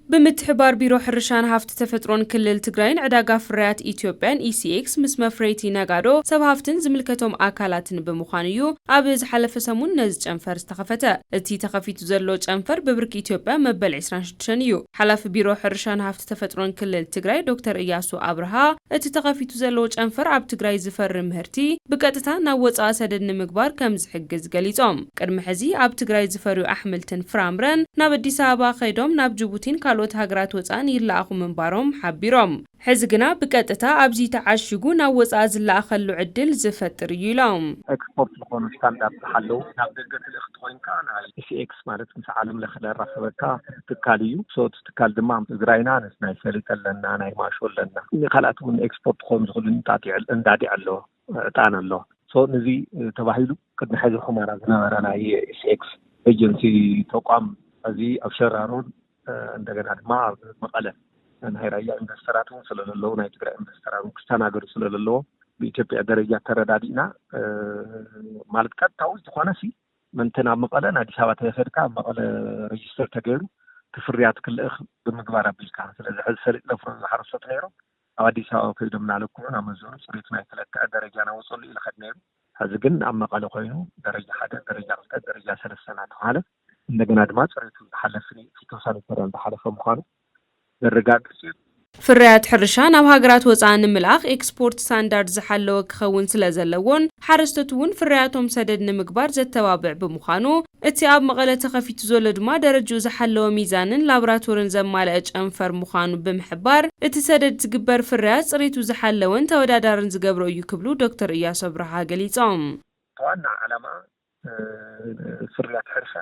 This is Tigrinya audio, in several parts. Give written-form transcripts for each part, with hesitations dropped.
بمتحبار بيرو حرشان هافت تفترون كلل تجراين عداقة فريات إثيوبيان ECX مس مفريتي ناقادو سب هافتن زملكتهم آكالاتن بمخانيو أبز حلف سمون نزج أنفر استخفتا التي تخفيت زلوج أنفر ببرك إثيوبيا مبل 26 حلف بيرو حرشان هافت تفترون كلل تجراي دكتور إياسو أبرها التي تخفيت زلوج أنفر عب تجراي زفر مهرتي بقتتا نوت آسد مقبار كمز حجز قليتهم كرم حزي عب تجراي زفرو أحملتن فرامرن نابدي سابا خيدوم ناب جبوتين كالوت هاجرات وصان يلاقو منبارهم حبيروم حزقنا بقطتا ابزي تعشقو ناوص ازلا خلو عدل زفتر يلوم اكسبورت لكون ستاندرد حلو نابدغت الاخت خوين كان هاي سي اكس مالت مس عالم لخدر رفبكا تكاليو صوت تكال دمام تزراينا نسنا يفلتلنا ناي ماشول لنا خلاتون اكسبورت خوم زخل نتاتي اندادي الله طان الله سو نزي تباهيلو قد حاجه خمارا زنبرنا هي سي اكس ايجنسي تقام ازي ابشرارون እንደገና ድማ መቀለ ናይ ራያ ኢንቨስተራቱን ስለሌለው ናይ ትግራይ ኢንቨስተራቱን ክስተናገዱ ስለሌለው በኢትዮጵያ ደረጃ ተረዳዲና ማለት ቀጥታው ዝኾነሲ መንተና መቀለ አዲስ አበባ ተፈርካ መቀለ ሬጅስተር ተገይሩ ትፍሪያት ክልእኽ ብምግባር አብልካ ስለዚህ ሕሰል ለፍሮ ዝሐርሰት ነይሩ አዲስ አበባ ከይደምና ለኩና አመዞኑ ጽሪት ናይ ተለካ ደረጃ ነው ወصل ይልከድ ነይሩ ሕዚ ግን ኣብ መቀለ ኮይኑ ደረጃ 1 ደረጃ 2 ደረጃ 3 ተባለ እንደገና ድማ ጽሪቱ ተሐለፍኒ ተወሳነ ተራን ተሐለፈ ምዃኑ ዘረጋግጽ ፍርያት ሕርሻን ኣብ ሃገራት ወፃን ምልኣኽ ኤክስፖርት ስታንዳርድ ዝሓለወ ክኸውን ስለዘለዎን ሓረስቶቱን ፍርያቶም ሰደድ ንምግባር ዘተባብዕ ብምዃኑ እቲ ኣብ መቐለ ተኸፊቱ ዘሎ ድማ ደረጃኡ ዝሓለወ ሚዛንን ላቦራቶሪን ዘማልአ ጨንፈር ምዃኑ ብምሕባር እቲ ሰደድ ዝግበር ፍርያት ጽሪቱ ዝሓለወን ተወዳዳርን ዝገብሮ እዩ ክብሉ ዶክተር ኢያሱ አብርሃ ገሊጾም ዋና ዓላማ ፍርያት ሕርሻ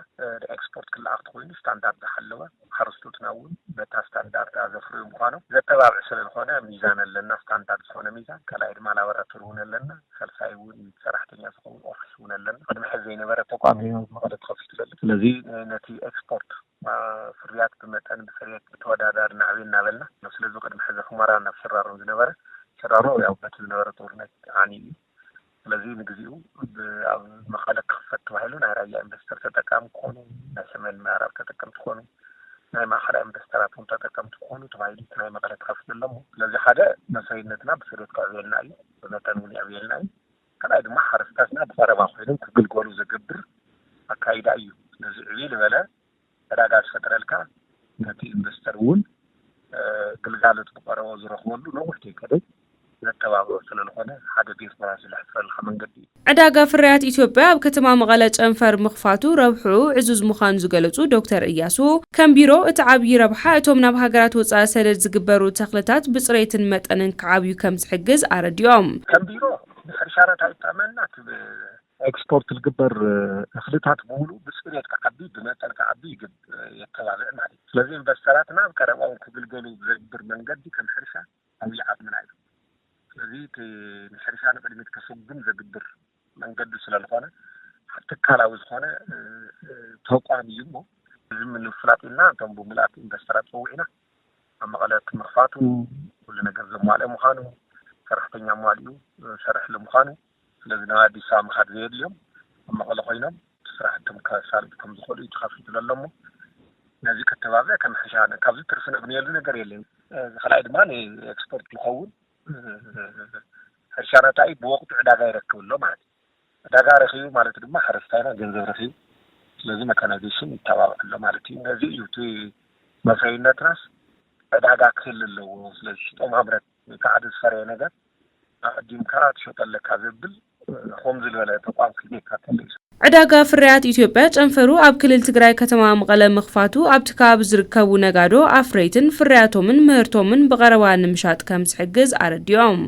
ኤክስፖርት ክላኣኽት ኮይኑ ስታንዳርድ ሓለወ ሓረስቶትና እውን በታ ስታንዳርድ ኣዘፍርዩ ምዃኑ ዘተባብዕ ስለዝኾነ ሚዛን ኣለና ስታንዳርድ ዝኾነ ሚዛን ካልኣይ ድማ ላቦራቶሪ እውን ኣለና ሳልሳይ እውን ሰራሕተኛ ዝኸውን ኦፊስ እውን ኣለና ቅድሚ ሕዚ ዘይነበረ ተቋም እዩ መቐለ ተኸፊቱ ዘሎ ስለዚ ነቲ ኤክስፖርት ፍርያት ብመጠን ብፍርያት ተወዳዳሪ ናዕብይ እናበልና ስለዚ ቅድሚ ሕዚ ኹመራ ናብ ሽራሮ ዝነበረ ሽራሮ ያው በቲ ዝነበረ ጦርነት ዓኒ እዩ ስለዚህ ንግዚኡ ኣብ መቐለ ክፈት ተባሂሉ ናይ ራያ ኢንቨስተር ተጠቃሚ ኮኑ ናይ ሰሜን ምዕራብ ተጠቀምቲ ኮኑ ናይ ማእኸላይ ኢንቨስተራትን ተጠቀምቲ ኮኑ ተባሂሉ ናይ መቐለ ክፈት ኣለሞ ስለዚህ ሓደ መስሪነትና ብፍርያት ከዕብየልና እዩ በመጠን እውን ያብየልና እዩ ካልኣይ ድማ ሓረስታትና ብቀረባ ኮይኖም ክግልገሉ ዝገብር ኣካይዳ እዩ ስለዚህ ዕብይ ዝበለ ዕዳጋ ዝፈጥረልካ ነቲ ኢንቨስተር እውን ግልጋሎት ብቀረባ ዝረኽበሉ ነዊሕ ደይከደ ዘተባብሮ ስለሆነ ሓደ ቤት በራስ ለሕፈል ከመንገዲ ዕዳጋ ፍርያት ኢትዮጵያ ኣብ ከተማ መቐለ ጨንፈር ምኽፋቱ ረብሑ ዕዙዝ ምዃኑ ዝገለጹ ዶክተር ኢያሱ ከም ቢሮ እቲ ዓብዪ ረብሓ እቶም ናብ ሃገራት ወፃኢ ሰደድ ዝግበሩ ተኽልታት ብፅሬትን መጠንን ክዓብዩ ከም ዝሕግዝ ኣረዲኦም ከም ቢሮ ሕርሻና ታይጣመና ኤክስፖርት ዝግበር እኽልታት ሙሉ ብፅሬት ክዓቢ ብመጠን ክዓቢ የተባብዕ ማለት ስለዚህ ኢንቨስተራትና ቀረባው ክግልገሉ ዝግበር መንገዲ ከም ሕርሻ ዓብዪ ዓቅምና እዩ ስለዚህ ንሕርሻን ቅድሚት ከስግም ዝግበር መንገዲ ስለዝኾነ ትካላዊ ዝኾነ ተቋም እዩ ሞ ዝም ንፍላጥና እቶም ብምልኣት ኢንቨስተራት ፀውዒና ኣብ መቐለ ክምኽፋቱ ኩሉ ነገር ዘሟልአ ምዃኑ ሰራሕተኛ ሟልኡ ሰርሕ ንምዃኑ ስለዚ ናብ ኣዲስ ኣበባ ምኻድ ዘየድልዮም ኣብ መቐለ ኮይኖም ስራሕቶም ከሳልጡ ከም ዝኽእሉ እዩ ተኸፊቱ ዘሎሞ ነዚ ከተባብዕ ከም ሕርሻ ካብዚ ትርፊ ነግንየሉ ነገር የለን ካልኣይ ድማ ንኤክስፖርት ዝኸውን ሕርሻናታይ ብወቅቱ ዕዳጋ ይረክብሎ ማለት ዕዳጋ ረኺቡ ማለት ድማ ሓረስታይና ገንዘብ ረኺቡ ስለዚ መካናይዜሽን ይተባብዕሎ ማለት እዩ ነዚ እዩ እቲ መስሪነትናስ ዕዳጋ ክህል ኣለዎ ስለዚ ሽጦ ማምረት ከዓ ዝፈረየ ነገር ኣዲምካ ትሸጠለካ ዝብል ኾም ዝበለ ተቋም ክልካተል ዕዳጋ ፍርያት ኢትዮጵያ ጨንፈሩ ኣብ ክልል ትግራይ ከተማ መቐለ ምኽፋቱ ኣብቲ ከባቢ ዝርከቡ ነጋዶ ኣፍረይትን ፍርያቶምን ምህርቶምን ብቐረባ ንምሻጥ ከም ዝሕግዝ ኣረዲኦም